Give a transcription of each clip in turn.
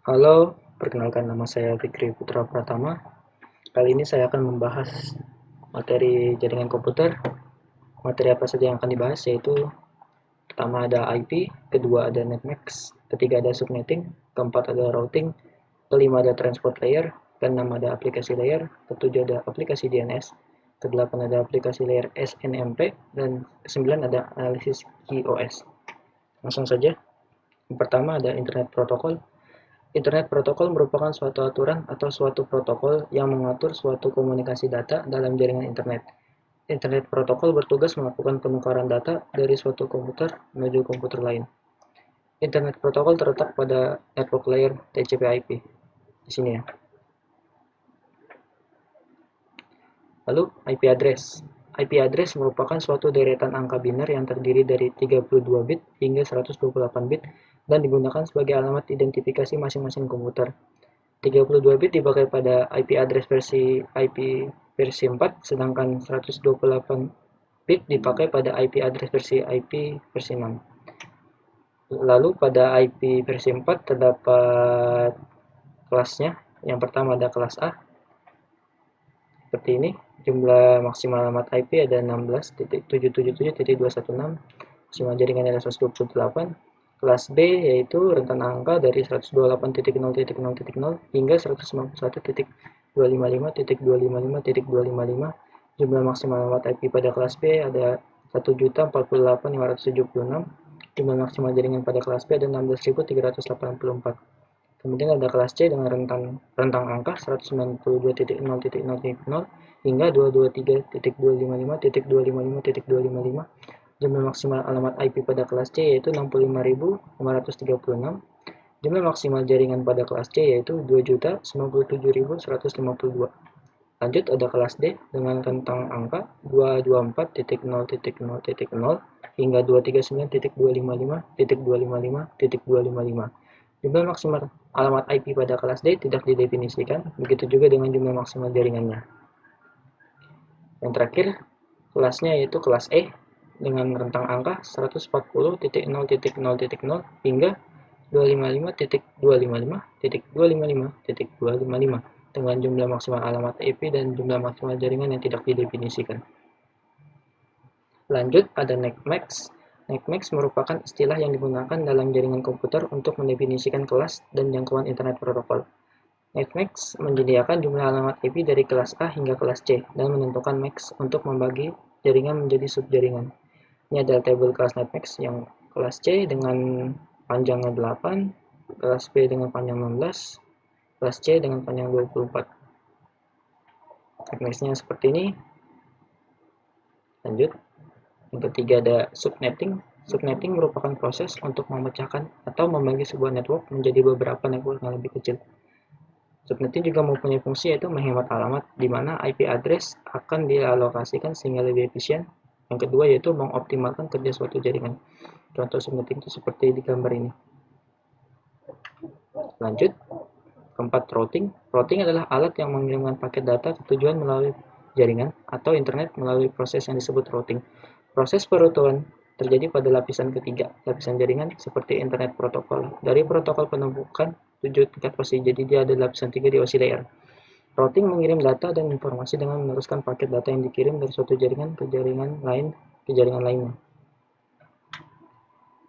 Halo, perkenalkan nama saya Fikri Putra Pratama. Kali ini saya akan membahas materi jaringan komputer. Materi apa saja yang akan dibahas yaitu pertama ada IP, kedua ada netmax, ketiga ada subnetting, keempat ada routing, kelima ada transport layer, keenam ada aplikasi layer, ketujuh ada aplikasi DNS, kedelapan ada aplikasi layer SNMP, dan kesembilan ada analisis QoS. Langsung saja. Yang pertama ada internet protokol. Internet protokol merupakan suatu aturan atau suatu protokol yang mengatur suatu komunikasi data dalam jaringan internet. Internet protokol bertugas melakukan penukaran data dari suatu komputer menuju komputer lain. Internet protokol terletak pada network layer TCP/IP. Di sini ya. Lalu IP address. IP address merupakan suatu deretan angka biner yang terdiri dari 32 bit hingga 128 bit dan digunakan sebagai alamat identifikasi masing-masing komputer. 32 bit dipakai pada IP address versi 4, sedangkan 128 bit dipakai pada IP address versi IP versi 6. Lalu pada IP versi 4 terdapat kelasnya. Yang pertama ada kelas A, seperti ini. Jumlah maksimal alamat IP ada 16.777.216, maksimal jaringan ada 128. Kelas B yaitu rentan angka dari 128.0.0.0 hingga 191.255.255.255. Jumlah maksimal alamat IP pada kelas B ada 1.048.576. Jumlah maksimal jaringan pada kelas B ada 16.384. Kemudian ada kelas C dengan rentang angka 192.0.0.0 hingga 223.255.255.255. Jumlah maksimal alamat IP pada kelas C yaitu 65.536. Jumlah maksimal jaringan pada kelas C yaitu 2.097.152. Lanjut ada kelas D dengan rentang angka 224.0.0.0 hingga 239.255.255.255. Jumlah maksimal alamat IP pada kelas D tidak didefinisikan, begitu juga dengan jumlah maksimal jaringannya. Yang terakhir, kelasnya yaitu kelas E dengan rentang angka 140.0.0.0 hingga 255.255.255.255 dengan jumlah maksimal alamat IP dan jumlah maksimal jaringan yang tidak didefinisikan. Lanjut, ada netmax. Netmax merupakan istilah yang digunakan dalam jaringan komputer untuk mendefinisikan kelas dan jangkauan internet protokol. Netmax menyediakan jumlah alamat IP dari kelas A hingga kelas C dan menentukan max untuk membagi jaringan menjadi subjaringan. Ini adalah tabel kelas netmax yang kelas C dengan panjangnya 8, kelas B dengan panjang 16, kelas C dengan panjang 24. Netmaxnya seperti ini. Lanjut. Yang ketiga ada subnetting. Subnetting merupakan proses untuk memecahkan atau membagi sebuah network menjadi beberapa network yang lebih kecil. Subnetting juga mempunyai fungsi yaitu menghemat alamat, di mana IP address akan dialokasikan sehingga lebih efisien. Yang kedua yaitu mengoptimalkan kerja suatu jaringan. Contoh subnetting itu seperti di gambar ini. Lanjut, keempat, routing. Routing adalah alat yang mengirimkan paket data ke tujuan melalui jaringan atau internet melalui proses yang disebut routing. Proses perutuan terjadi pada lapisan ketiga, lapisan jaringan seperti internet protokol. Dari protokol penumpukan 7 tingkat OSI, jadi dia ada lapisan 3 di OSI layer. Routing mengirim data dan informasi dengan meneruskan paket data yang dikirim dari suatu jaringan ke jaringan lainnya.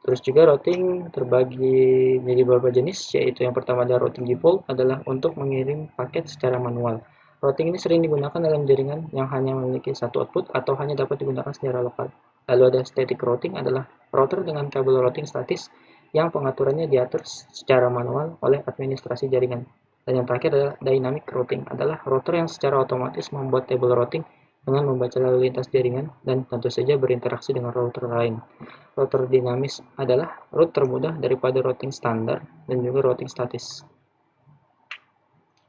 Terus juga routing terbagi menjadi beberapa jenis, yaitu yang pertama ada routing default, adalah untuk mengirim paket secara manual. Routing ini sering digunakan dalam jaringan yang hanya memiliki satu output atau hanya dapat digunakan secara lokal. Lalu ada static routing, adalah router dengan kabel routing statis yang pengaturannya diatur secara manual oleh administrasi jaringan. Dan yang terakhir adalah dynamic routing, adalah router yang secara otomatis membuat table routing dengan membaca lalu lintas jaringan dan tentu saja berinteraksi dengan router lain. Router dinamis adalah route termudah daripada routing standar dan juga routing statis.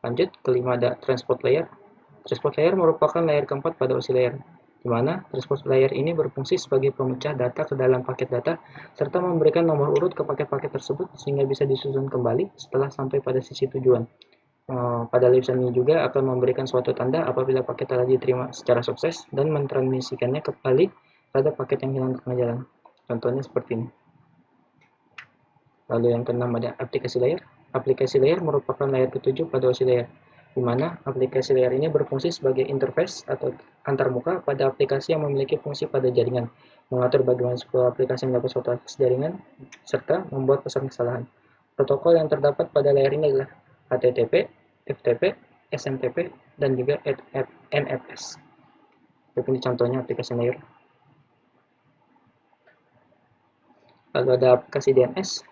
Lanjut, kelima ada transport layer. Transport layer merupakan layer keempat pada OSI layer, di mana transport layer ini berfungsi sebagai pemecah data ke dalam paket data, serta memberikan nomor urut ke paket-paket tersebut sehingga bisa disusun kembali setelah sampai pada sisi tujuan. Pada lapisan ini juga akan memberikan suatu tanda apabila paket telah diterima secara sukses dan mentransmisikannya kembali pada paket yang hilang di tengah jalan. Contohnya seperti ini. Lalu yang keenam ada aplikasi layer. Aplikasi layer merupakan layer ketujuh pada OSI layer, di mana aplikasi layer ini berfungsi sebagai interface atau antarmuka pada aplikasi yang memiliki fungsi pada jaringan, mengatur bagaimana sebuah aplikasi mendapat suatu akses jaringan, serta membuat pesan kesalahan. Protokol yang terdapat pada layer ini adalah HTTP, FTP, SMTP, dan juga NFS. Ini contohnya aplikasi layer. Lalu ada aplikasi DNS.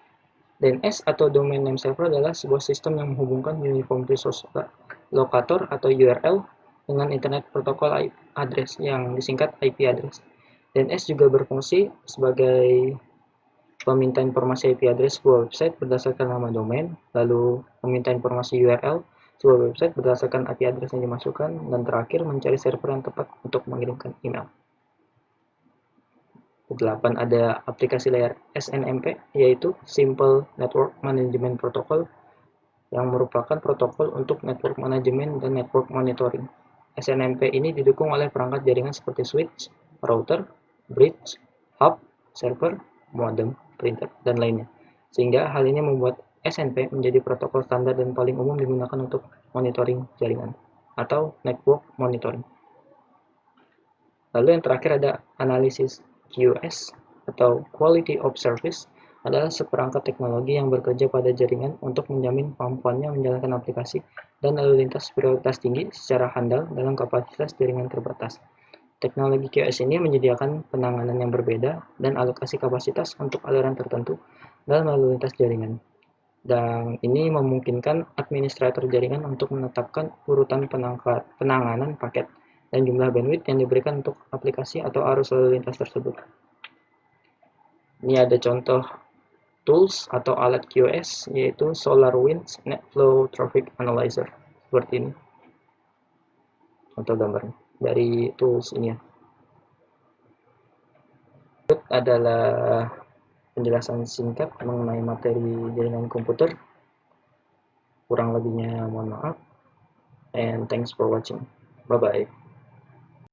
DNS atau Domain Name Server adalah sebuah sistem yang menghubungkan Uniform Resource Locator atau URL dengan Internet Protocol Address yang disingkat IP address. DNS juga berfungsi sebagai peminta informasi IP address sebuah website berdasarkan nama domain, lalu meminta informasi URL sebuah website berdasarkan IP address yang dimasukkan, dan terakhir mencari server yang tepat untuk mengirimkan email. 8 ada aplikasi layer SNMP, yaitu Simple Network Management Protocol, yang merupakan protokol untuk network management dan network monitoring. SNMP ini didukung oleh perangkat jaringan seperti switch, router, bridge, hub, server, modem, printer, dan lainnya. Sehingga hal ini membuat SNP menjadi protokol standar dan paling umum digunakan untuk monitoring jaringan atau network monitoring. Lalu yang terakhir ada analisis QoS atau Quality of Service, adalah seperangkat teknologi yang bekerja pada jaringan untuk menjamin kemampuannya menjalankan aplikasi dan lalu lintas prioritas tinggi secara handal dalam kapasitas jaringan terbatas. Teknologi QoS ini menyediakan penanganan yang berbeda dan alokasi kapasitas untuk aliran tertentu dalam lalu lintas jaringan. Dan ini memungkinkan administrator jaringan untuk menetapkan urutan penanganan paket dan jumlah bandwidth yang diberikan untuk aplikasi atau arus lalu lintas tersebut. Ini ada contoh tools atau alat QoS, yaitu SolarWinds NetFlow Traffic Analyzer. Seperti ini contoh gambarnya dari tools ini ya. Berikut adalah penjelasan singkat mengenai materi jaringan komputer. Kurang lebihnya mohon maaf. And thanks for watching. Bye-bye.